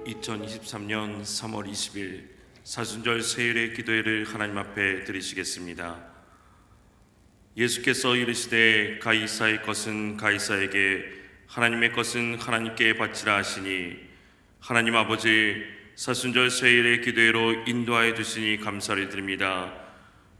2023년 3월 20일 사순절 세일의 기도회를 하나님 앞에 드리시겠습니다. 예수께서 이르시되 가이사의 것은 가이사에게, 하나님의 것은 하나님께 바치라 하시니, 하나님 아버지, 사순절 세일의 기도회로 인도하여 주시니 감사를 드립니다.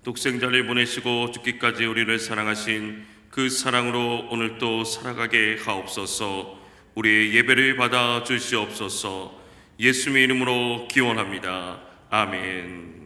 독생자를 보내시고 죽기까지 우리를 사랑하신 그 사랑으로 오늘도 살아가게 하옵소서. 우리의 예배를 받아 주시옵소서. 예수님의 이름으로 기원합니다. 아멘.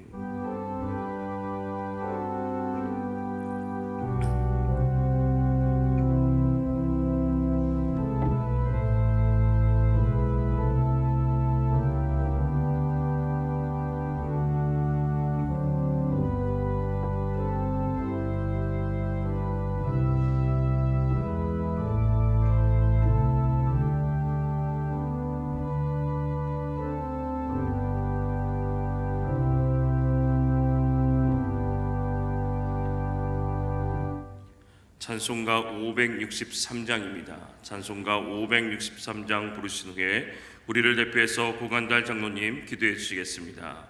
찬송가 563장입니다. 찬송가 563장 부르신 후에 우리를 대표해서 고간달 장로님 기도해 주시겠습니다.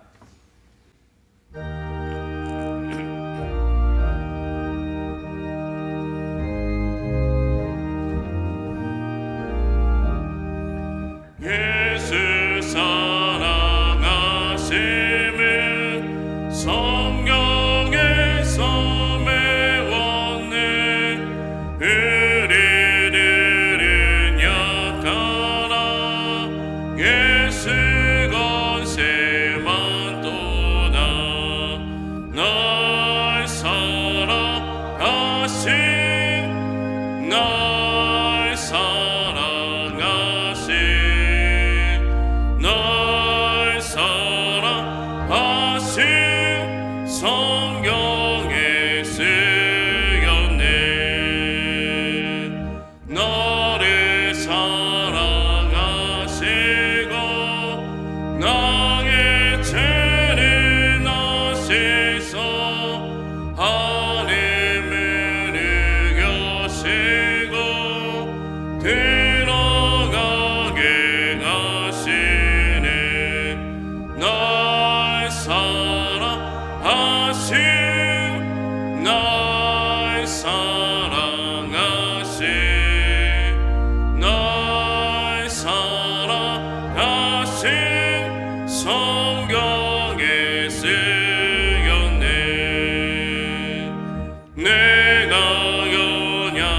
예수 사랑하심은 성경에서 우리들은 약하나 예수 권세만 또나 날 사랑하신 날 사랑하신 날 사랑하신 성경에 쓰였네. 나를 사랑하시고 나의 죄를 나시소 하나님을 이겨시고 들어가게 하시네. 날 사랑하신 날 사랑하신 날 사랑하신 성경에 쓰였네. 내가 연약할수록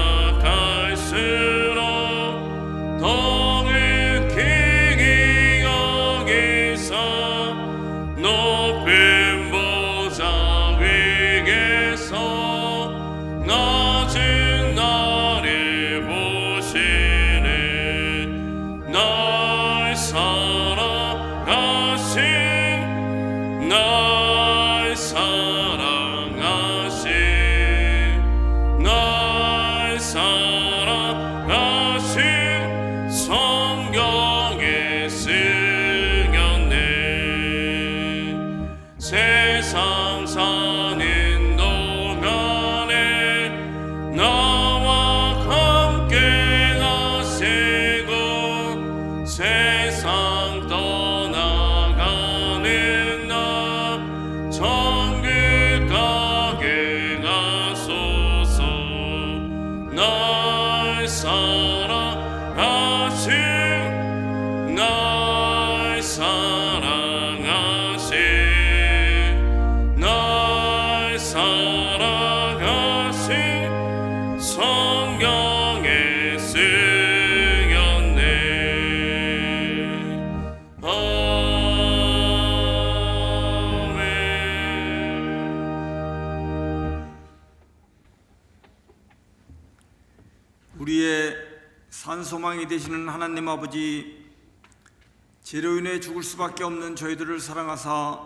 더욱 기이 여기사 높은 보좌 위에서 낮은 나를 보시네. 날 사랑하신 날 사랑하신 날 사랑하신 성경에 쓰였네. 세상 사는 동안에 나와 함께 하시고 세상 떠나가는 나 천국 가게 하소서. 날 사랑하신 날 사랑하신 날 사랑하신 성경에 쓰였네. 아멘. 우리의 산소망이 되시는 하나님 아버지, 죄로 인해 죽을 수밖에 없는 저희들을 사랑하사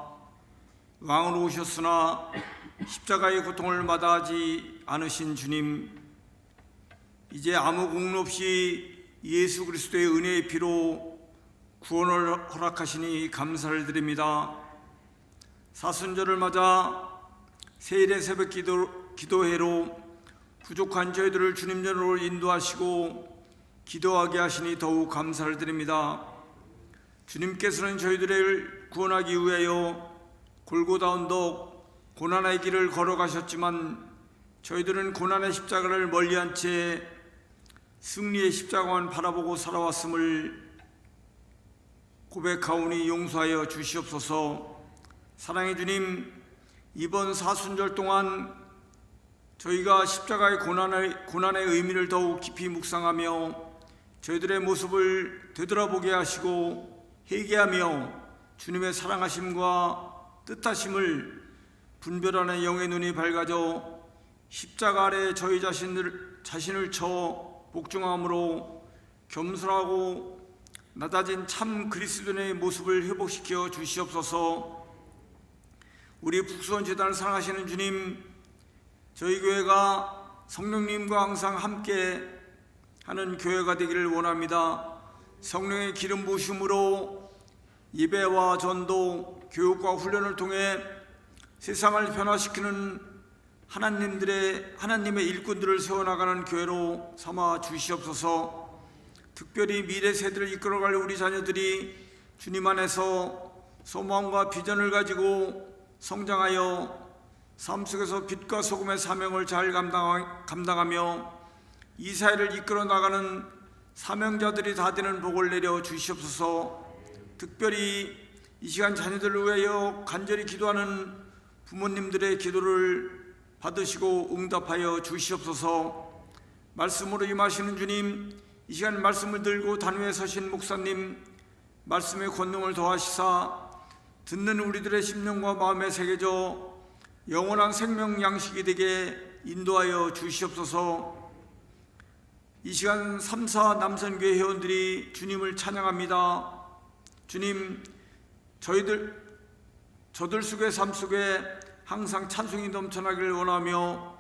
왕으로 오셨으나 십자가의 고통을 마다하지 않으신 주님, 이제 아무 공로 없이 예수 그리스도의 은혜의 피로 구원을 허락하시니 감사를 드립니다. 사순절을 맞아 세일의 새벽 기도회로 부족한 저희들을 주님전으로 인도하시고 기도하게 하시니 더욱 감사를 드립니다. 주님께서는 저희들을 구원하기 위하여 골고다 언덕 고난의 길을 걸어가셨지만 저희들은 고난의 십자가를 멀리한 채 승리의 십자가만 바라보고 살아왔음을 고백하오니 용서하여 주시옵소서. 사랑의 주님, 이번 사순절 동안 저희가 십자가의 고난의 의미를 더욱 깊이 묵상하며 저희들의 모습을 되돌아보게 하시고 회개하며 주님의 사랑하심과 뜻하심을 분별하는 영의 눈이 밝아져 십자가 아래 저희 자신을 쳐 복종함으로 겸손하고 낮아진 참 그리스도인의 모습을 회복시켜 주시옵소서. 우리 북수원 재단을 사랑하시는 주님, 저희 교회가 성령님과 항상 함께 하는 교회가 되기를 원합니다. 성령의 기름 부으심으로 예배와 전도, 교육과 훈련을 통해 세상을 변화시키는 하나님의 일꾼들을 세워나가는 교회로 삼아 주시옵소서. 특별히 미래 세대를 이끌어갈 우리 자녀들이 주님 안에서 소망과 비전을 가지고 성장하여 삶 속에서 빛과 소금의 사명을 잘 감당하며 이 사회를 이끌어 나가는 사명자들이 다 되는 복을 내려 주시옵소서. 특별히 이 시간 자녀들을 위하여 간절히 기도하는 부모님들의 기도를 받으시고 응답하여 주시옵소서. 말씀으로 임하시는 주님, 이 시간 말씀을 들고 단위에 서신 목사님, 말씀의 권능을 더하시사 듣는 우리들의 심령과 마음에 새겨져 영원한 생명 양식이 되게 인도하여 주시옵소서. 이 시간 3사 남선교회 회원들이 주님을 찬양합니다. 주님, 저들 속의 삶 속에 항상 찬송이 넘쳐나기를 원하며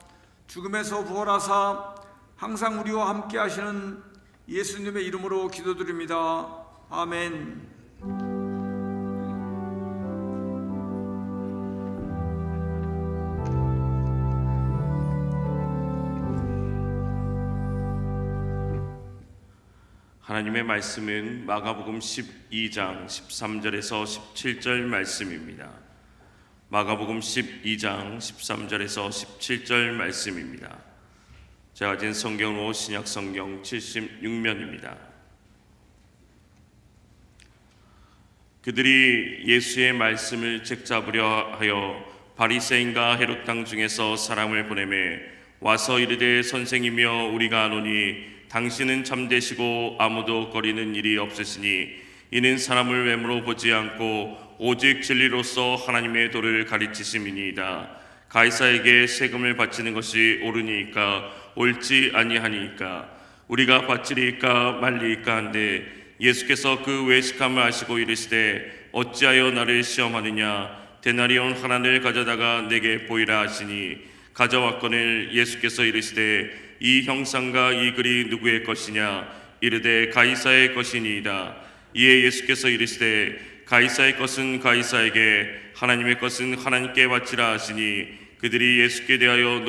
죽음에서 부활하사 항상 우리와 함께 하시는 예수님의 이름으로 기도드립니다. 아멘. 하나님의 말씀은 마가복음 12장 13절에서 17절 말씀입니다. 마가복음 12장 13절에서 17절 말씀입니다. 제가 가진 성경으로 신약 성경 76면입니다. 그들이 예수의 말씀을 책잡으려 하여 바리새인과 헤롯 당 중에서 사람을 보내매 와서 이르되 선생이며 우리가 아노니 당신은 참되시고 아무도 거리는 일이 없으시니 이는 사람을 외모로 보지 않고 오직 진리로서 하나님의 도를 가르치심이니이다. 가이사에게 세금을 바치는 것이 옳으니까 옳지 아니하니까 우리가 바치리까 말리까 한데 예수께서 그 외식함을 아시고 이르시되 어찌하여 나를 시험하느냐 데나리온 하나를 가져다가 내게 보이라 하시니 가져왔거늘 예수께서 이르시되 이 형상과 이 글이 누구의 것이냐 이르되 가이사의 것이니이다. 이에 예수께서 이르시되 가이사의 것은 가이사에게 하나님의 것은 하나님께 바치라 하시니 그들이 예수께 대하여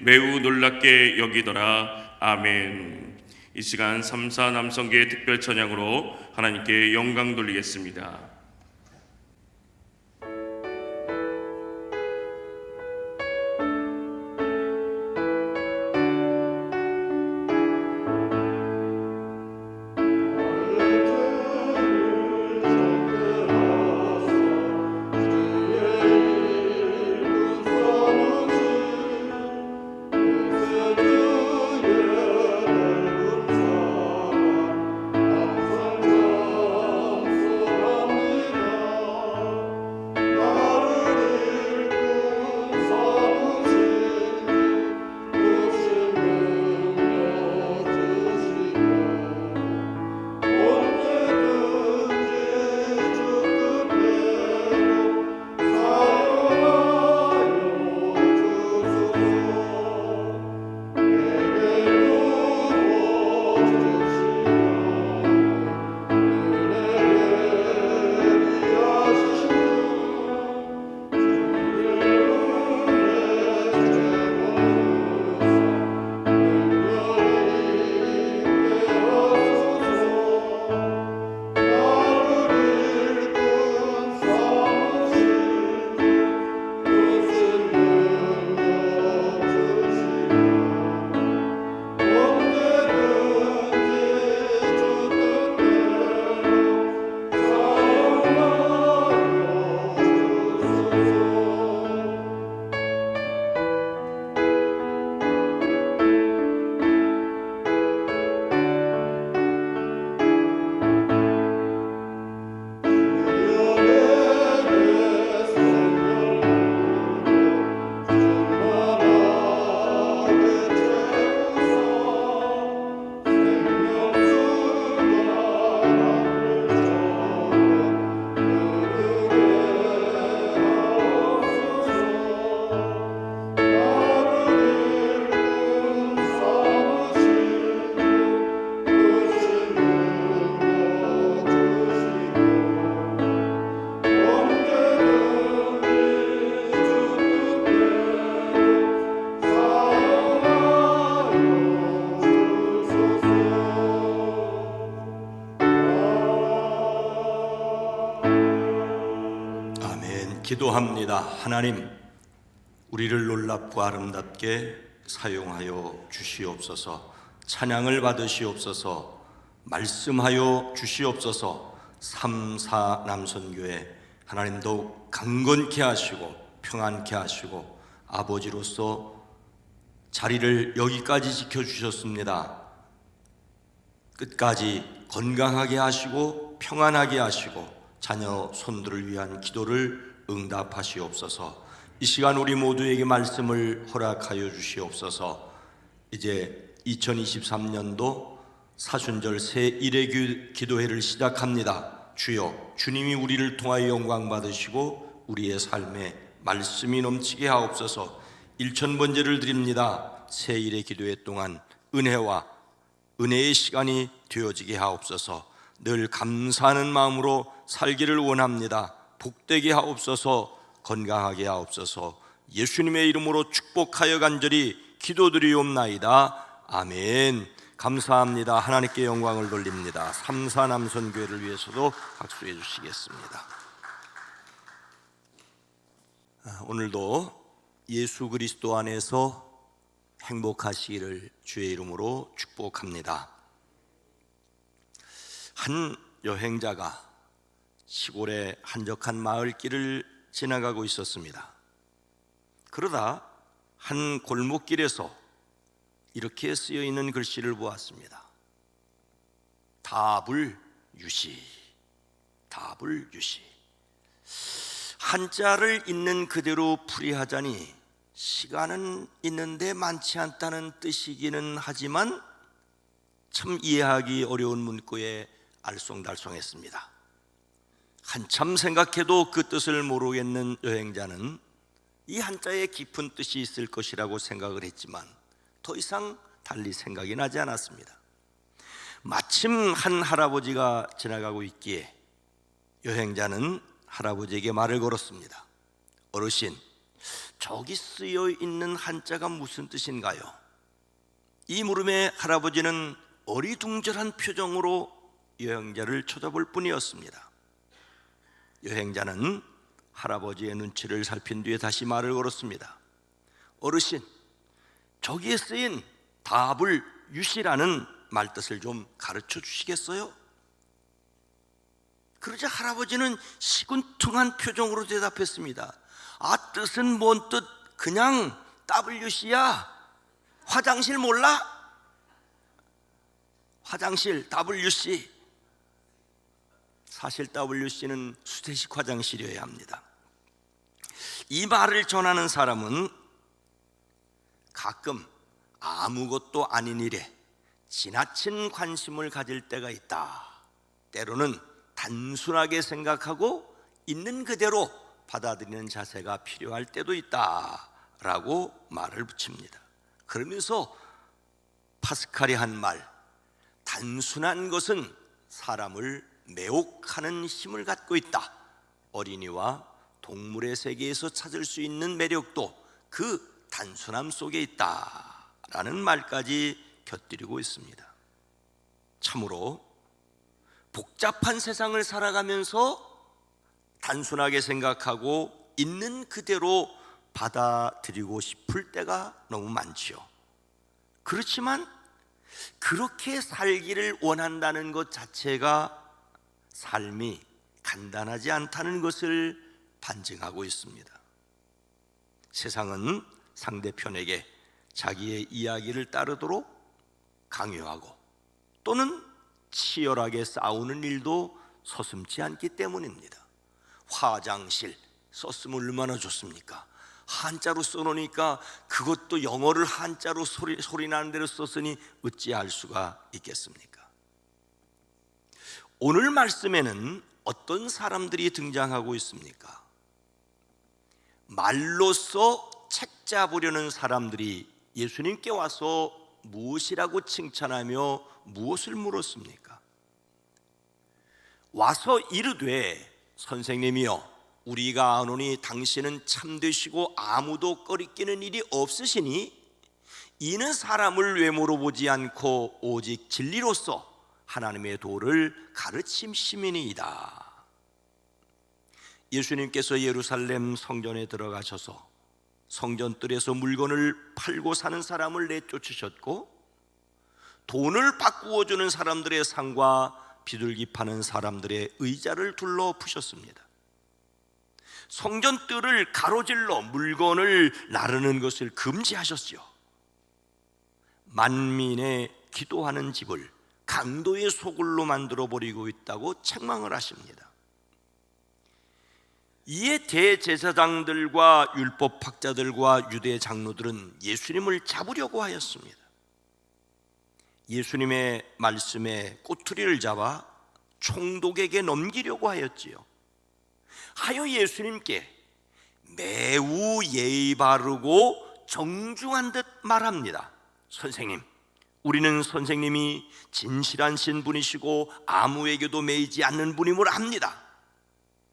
매우 놀랍게 여기더라. 아멘. 이 시간 3사 남성계의 특별 찬양으로 하나님께 영광 돌리겠습니다. 항상 기도합니다. 하나님, 우리를 놀랍고 아름답게 사용하여 주시옵소서. 찬양을 받으시옵소서. 말씀하여 주시옵소서. 3사 남선교회 하나님 더욱 강건케 하시고 평안케 하시고 아버지로서 자리를 여기까지 지켜주셨습니다. 끝까지 건강하게 하시고 평안하게 하시고 자녀 손들을 위한 기도를 응답하시옵소서. 이 시간 우리 모두에게 말씀을 허락하여 주시옵소서. 이제 2023년도 사순절 새 1회 기도회를 시작합니다. 주여, 주님이 우리를 통하여 영광 받으시고 우리의 삶에 말씀이 넘치게 하옵소서. 1000번제를 드립니다. 새 1회 기도회 동안 은혜와 은혜의 시간이 되어지게 하옵소서. 늘 감사하는 마음으로 살기를 원합니다. 복되게 하옵소서. 건강하게 하옵소서. 예수님의 이름으로 축복하여 간절히 기도드리옵나이다. 아멘. 감사합니다. 하나님께 영광을 돌립니다. 3사 남선교회를 위해서도 박수해 주시겠습니다. 오늘도 예수 그리스도 안에서 행복하시기를 주의 이름으로 축복합니다. 한 여행자가 시골의 한적한 마을길을 지나가고 있었습니다. 그러다 한 골목길에서 이렇게 쓰여 있는 글씨를 보았습니다. 답을 유시. 답을 유시. 한자를 있는 그대로 풀이하자니 시간은 있는데 많지 않다는 뜻이기는 하지만 참 이해하기 어려운 문구에 알쏭달쏭했습니다. 한참 생각해도 그 뜻을 모르겠는 여행자는 이 한자에 깊은 뜻이 있을 것이라고 생각을 했지만 더 이상 달리 생각이 나지 않았습니다. 마침 한 할아버지가 지나가고 있기에 여행자는 할아버지에게 말을 걸었습니다. 어르신, 저기 쓰여 있는 한자가 무슨 뜻인가요? 이 물음에 할아버지는 어리둥절한 표정으로 여행자를 쳐다볼 뿐이었습니다. 여행자는 할아버지의 눈치를 살핀 뒤에 다시 말을 걸었습니다. 어르신, 저기에 쓰인 답을 유시라는 말뜻을 좀 가르쳐 주시겠어요? 그러자 할아버지는 시군퉁한 표정으로 대답했습니다. 아, 뜻은 뭔 뜻? 그냥 WC야. 화장실 몰라? 화장실 WC. 사실 WC는 수세식 화장실이어야 합니다. 이 말을 전하는 사람은 가끔 아무것도 아닌 일에 지나친 관심을 가질 때가 있다. 때로는 단순하게 생각하고 있는 그대로 받아들이는 자세가 필요할 때도 있다 라고 말을 붙입니다. 그러면서 파스칼이 한 말, 단순한 것은 사람을 매혹하는 힘을 갖고 있다. 어린이와 동물의 세계에서 찾을 수 있는 매력도 그 단순함 속에 있다 라는 말까지 곁들이고 있습니다. 참으로 복잡한 세상을 살아가면서 단순하게 생각하고 있는 그대로 받아들이고 싶을 때가 너무 많지요. 그렇지만 그렇게 살기를 원한다는 것 자체가 삶이 간단하지 않다는 것을 반증하고 있습니다. 세상은 상대편에게 자기의 이야기를 따르도록 강요하고 또는 치열하게 싸우는 일도 서슴지 않기 때문입니다. 화장실 썼으면 얼마나 좋습니까? 한자로 써놓으니까 그것도 영어를 한자로 소리 나는 대로 썼으니 어찌할 수가 있겠습니까? 오늘 말씀에는 어떤 사람들이 등장하고 있습니까? 말로써 책 잡으려는 사람들이 예수님께 와서 무엇이라고 칭찬하며 무엇을 물었습니까? 와서 이르되 선생님이여, 우리가 아노니 당신은 참되시고 아무도 꺼리끼는 일이 없으시니 이는 사람을 외모로 보지 않고 오직 진리로서 하나님의 도를 가르침심이니이다. 예수님께서 예루살렘 성전에 들어가셔서 성전뜰에서 물건을 팔고 사는 사람을 내쫓으셨고, 돈을 바꾸어 주는 사람들의 상과 비둘기 파는 사람들의 의자를 둘러 푸셨습니다. 성전뜰을 가로질러 물건을 나르는 것을 금지하셨지요. 만민의 기도하는 집을 강도의 소굴로 만들어 버리고 있다고 책망을 하십니다. 이에 대제사장들과 율법학자들과 유대 장로들은 예수님을 잡으려고 하였습니다. 예수님의 말씀에 꼬투리를 잡아 총독에게 넘기려고 하였지요. 하여 예수님께 매우 예의 바르고 정중한 듯 말합니다. 선생님, 우리는 선생님이 진실한 신분이시고 아무에게도 매이지 않는 분임을 압니다.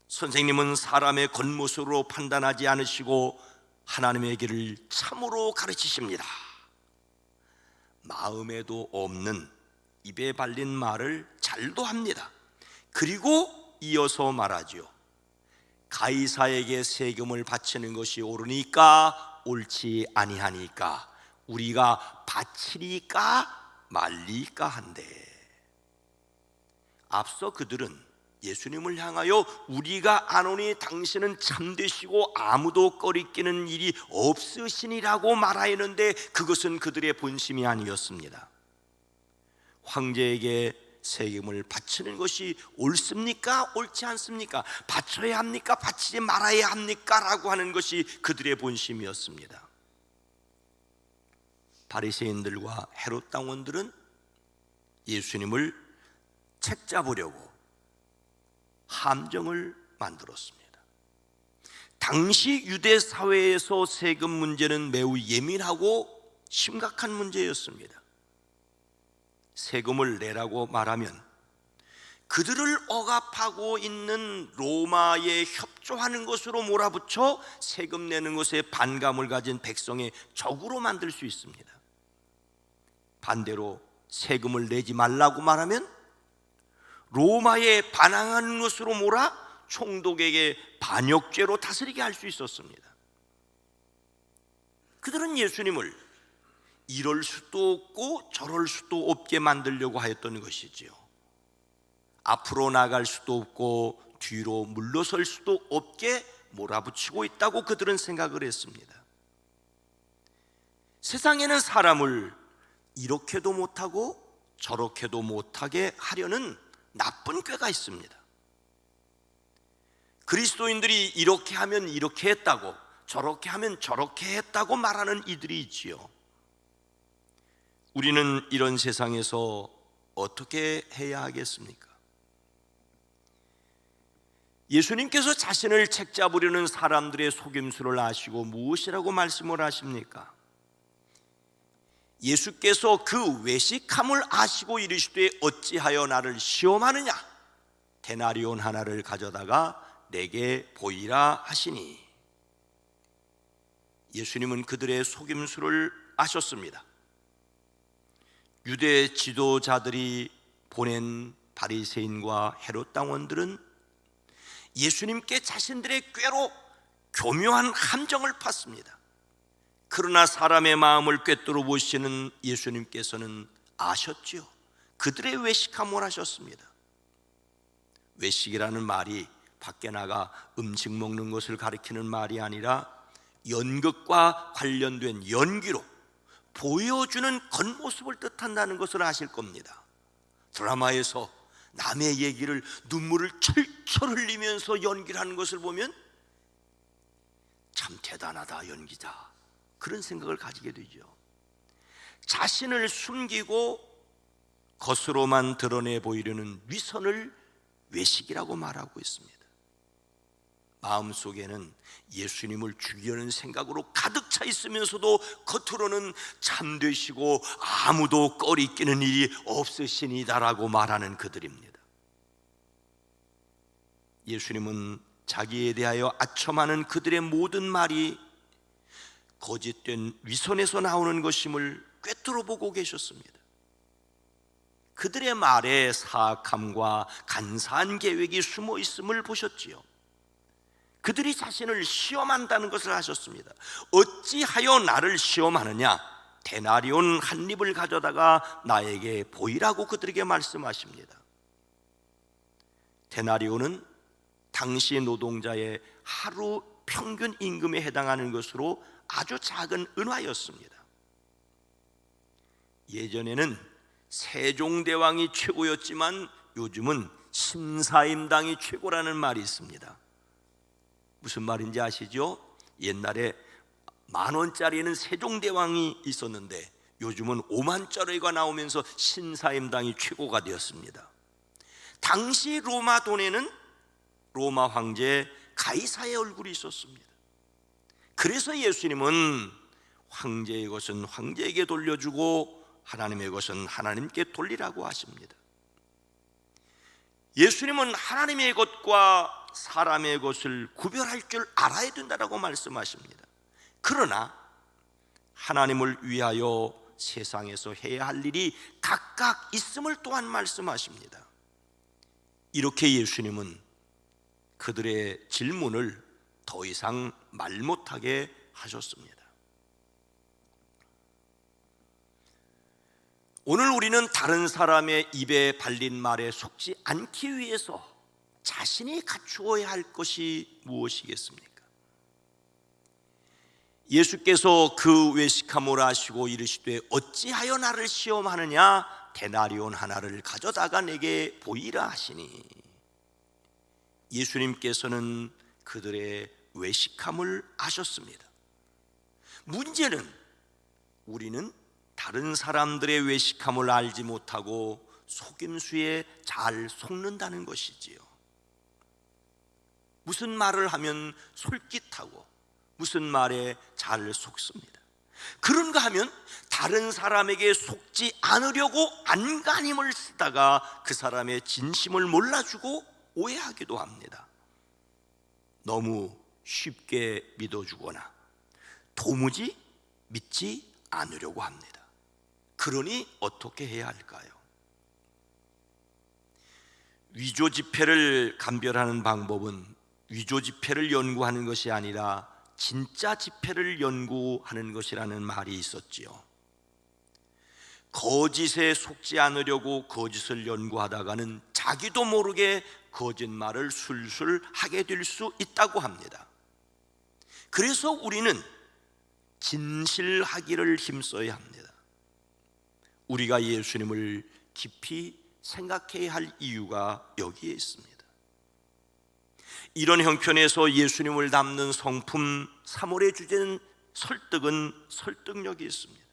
선생님은 사람의 겉모습으로 판단하지 않으시고 하나님의 길을 참으로 가르치십니다. 마음에도 없는 입에 발린 말을 잘도 합니다. 그리고 이어서 말하지요. 가이사에게 세금을 바치는 것이 옳으니까 옳지 아니하니까 우리가 바치리까 말리까 한데, 앞서 그들은 예수님을 향하여 우리가 아노니 당신은 참되시고 아무도 꺼리끼는 일이 없으시니라고 말하였는데 그것은 그들의 본심이 아니었습니다. 황제에게 세금을 바치는 것이 옳습니까? 옳지 않습니까? 바쳐야 합니까? 바치지 말아야 합니까? 라고 하는 것이 그들의 본심이었습니다. 바리새인들과 헤롯 당원들은 예수님을 책잡으려고 함정을 만들었습니다. 당시 유대 사회에서 세금 문제는 매우 예민하고 심각한 문제였습니다. 세금을 내라고 말하면 그들을 억압하고 있는 로마에 협조하는 것으로 몰아붙여 세금 내는 것에 반감을 가진 백성의 적으로 만들 수 있습니다. 반대로 세금을 내지 말라고 말하면 로마에 반항하는 것으로 몰아 총독에게 반역죄로 다스리게 할 수 있었습니다. 그들은 예수님을 이럴 수도 없고 저럴 수도 없게 만들려고 하였던 것이지요. 앞으로 나갈 수도 없고 뒤로 물러설 수도 없게 몰아붙이고 있다고 그들은 생각을 했습니다. 세상에는 사람을 이렇게도 못하고 저렇게도 못하게 하려는 나쁜 꾀가 있습니다. 그리스도인들이 이렇게 하면 이렇게 했다고, 저렇게 하면 저렇게 했다고 말하는 이들이 있지요. 우리는 이런 세상에서 어떻게 해야 하겠습니까? 예수님께서 자신을 책잡으려는 사람들의 속임수를 아시고 무엇이라고 말씀을 하십니까? 예수께서 그 외식함을 아시고 이르시되 어찌하여 나를 시험하느냐? 데나리온 하나를 가져다가 내게 보이라 하시니, 예수님은 그들의 속임수를 아셨습니다. 유대 지도자들이 보낸 바리새인과 헤롯 당원들은 예수님께 자신들의 꾀로 교묘한 함정을 팠습니다. 그러나 사람의 마음을 꿰뚫어 보시는 예수님께서는 아셨지요. 그들의 외식함을 하셨습니다. 외식이라는 말이 밖에 나가 음식 먹는 것을 가리키는 말이 아니라 연극과 관련된 연기로 보여주는 겉모습을 뜻한다는 것을 아실 겁니다. 드라마에서 남의 얘기를 눈물을 철철 흘리면서 연기를 하는 것을 보면 참 대단하다 연기자, 그런 생각을 가지게 되죠. 자신을 숨기고 겉으로만 드러내 보이려는 위선을 외식이라고 말하고 있습니다. 마음속에는 예수님을 죽이려는 생각으로 가득 차 있으면서도 겉으로는 참되시고 아무도 꺼리끼는 일이 없으시니다라고 말하는 그들입니다. 예수님은 자기에 대하여 아첨하는 그들의 모든 말이 거짓된 위선에서 나오는 것임을 꿰뚫어 보고 계셨습니다. 그들의 말에 사악함과 간사한 계획이 숨어 있음을 보셨지요. 그들이 자신을 시험한다는 것을 하셨습니다. 어찌하여 나를 시험하느냐? 데나리온 한 입을 가져다가 나에게 보이라고 그들에게 말씀하십니다. 데나리온은 당시 노동자의 하루 평균 임금에 해당하는 것으로 아주 작은 은화였습니다. 예전에는 세종대왕이 최고였지만 요즘은 심사임당이 최고라는 말이 있습니다. 무슨 말인지 아시죠? 옛날에 10,000원짜리는 세종대왕이 있었는데 요즘은 50,000원짜리가 나오면서 심사임당이 최고가 되었습니다. 당시 로마 돈에는 로마 황제 가이사의 얼굴이 있었습니다. 그래서 예수님은 황제의 것은 황제에게 돌려주고 하나님의 것은 하나님께 돌리라고 하십니다. 예수님은 하나님의 것과 사람의 것을 구별할 줄 알아야 된다고 말씀하십니다. 그러나 하나님을 위하여 세상에서 해야 할 일이 각각 있음을 또한 말씀하십니다. 이렇게 예수님은 그들의 질문을 더 이상 말 못하게 하셨습니다. 오늘 우리는 다른 사람의 입에 발린 말에 속지 않기 위해서 자신이 갖추어야 할 것이 무엇이겠습니까? 예수께서 그 외식함을 하시고 이르시되 어찌하여 나를 시험하느냐? 데나리온 하나를 가져다가 내게 보이라 하시니, 예수님께서는 그들의 외식함을 아셨습니다. 문제는 우리는 다른 사람들의 외식함을 알지 못하고 속임수에 잘 속는다는 것이지요. 무슨 말을 하면 솔깃하고 무슨 말에 잘 속습니다. 그런가 하면 다른 사람에게 속지 않으려고 안간힘을 쓰다가 그 사람의 진심을 몰라주고 오해하기도 합니다. 너무 쉽게 믿어주거나 도무지 믿지 않으려고 합니다. 그러니 어떻게 해야 할까요? 위조 지폐를 감별하는 방법은 위조 지폐를 연구하는 것이 아니라 진짜 지폐를 연구하는 것이라는 말이 있었지요. 거짓에 속지 않으려고 거짓을 연구하다가는 자기도 모르게 거짓말을 술술 하게 될 수 있다고 합니다. 그래서 우리는 진실하기를 힘써야 합니다. 우리가 예수님을 깊이 생각해야 할 이유가 여기에 있습니다. 이런 형편에서 예수님을 담는 성품 3월의 주제는 설득은 설득력이 있습니다.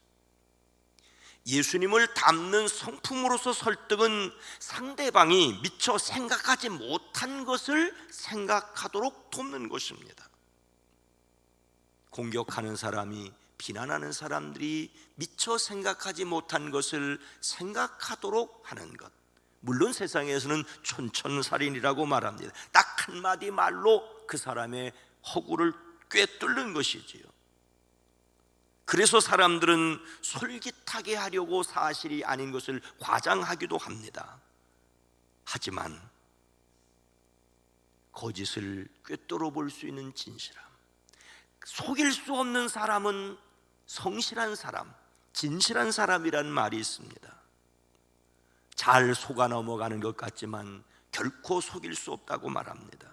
예수님을 담는 성품으로서 설득은 상대방이 미처 생각하지 못한 것을 생각하도록 돕는 것입니다. 공격하는 사람이, 비난하는 사람들이 미처 생각하지 못한 것을 생각하도록 하는 것, 물론 세상에서는 촌철살인이라고 말합니다. 딱 한마디 말로 그 사람의 허구를 꿰뚫는 것이지요. 그래서 사람들은 솔깃하게 하려고 사실이 아닌 것을 과장하기도 합니다. 하지만 거짓을 꿰뚫어 볼 수 있는 진실함, 속일 수 없는 사람은 성실한 사람, 진실한 사람이라는 말이 있습니다. 잘 속아 넘어가는 것 같지만 결코 속일 수 없다고 말합니다.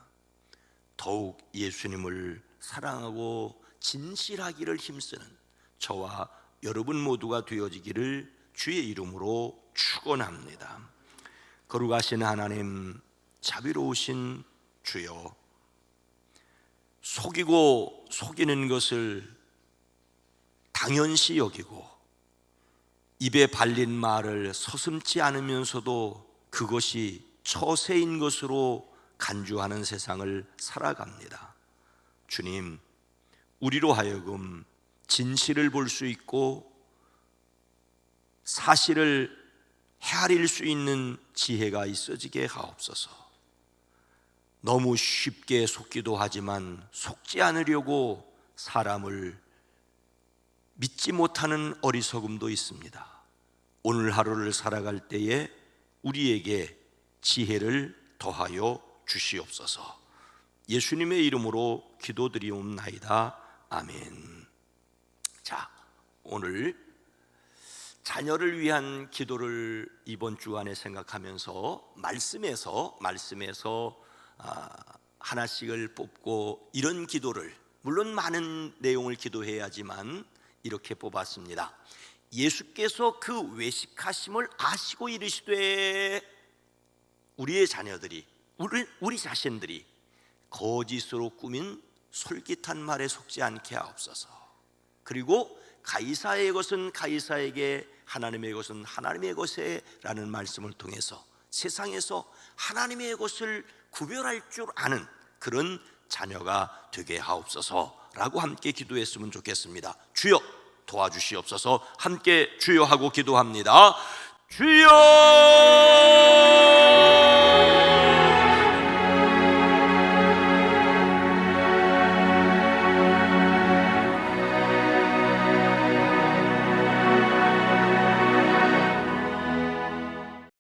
더욱 예수님을 사랑하고 진실하기를 힘쓰는 저와 여러분 모두가 되어지기를 주의 이름으로 축원합니다. 거룩하신 하나님, 자비로우신 주여, 속이고 속이는 것을 당연시 여기고 입에 발린 말을 서슴지 않으면서도 그것이 처세인 것으로 간주하는 세상을 살아갑니다. 주님, 우리로 하여금 진실을 볼 수 있고 사실을 헤아릴 수 있는 지혜가 있어지게 하옵소서. 너무 쉽게 속기도 하지만 속지 않으려고 사람을 믿지 못하는 어리석음도 있습니다. 오늘 하루를 살아갈 때에 우리에게 지혜를 더하여 주시옵소서. 예수님의 이름으로 기도드리옵나이다. 아멘. 자, 오늘 자녀를 위한 기도를 이번 주간에 생각하면서 말씀에서 하나씩을 뽑고 이런 기도를, 물론 많은 내용을 기도해야지만 이렇게 뽑았습니다. 예수께서 그 외식하심을 아시고 이르시되 우리의 자녀들이, 우리 자신들이 거짓으로 꾸민 솔깃한 말에 속지 않게 하옵소서. 그리고 가이사의 것은 가이사에게, 하나님의 것은 하나님의 것에 라는 말씀을 통해서 세상에서 하나님의 것을 구별할 줄 아는 그런 자녀가 되게 하옵소서 라고 함께 기도했으면 좋겠습니다. 주여 도와주시옵소서. 함께 주여 하고 기도합니다. 주여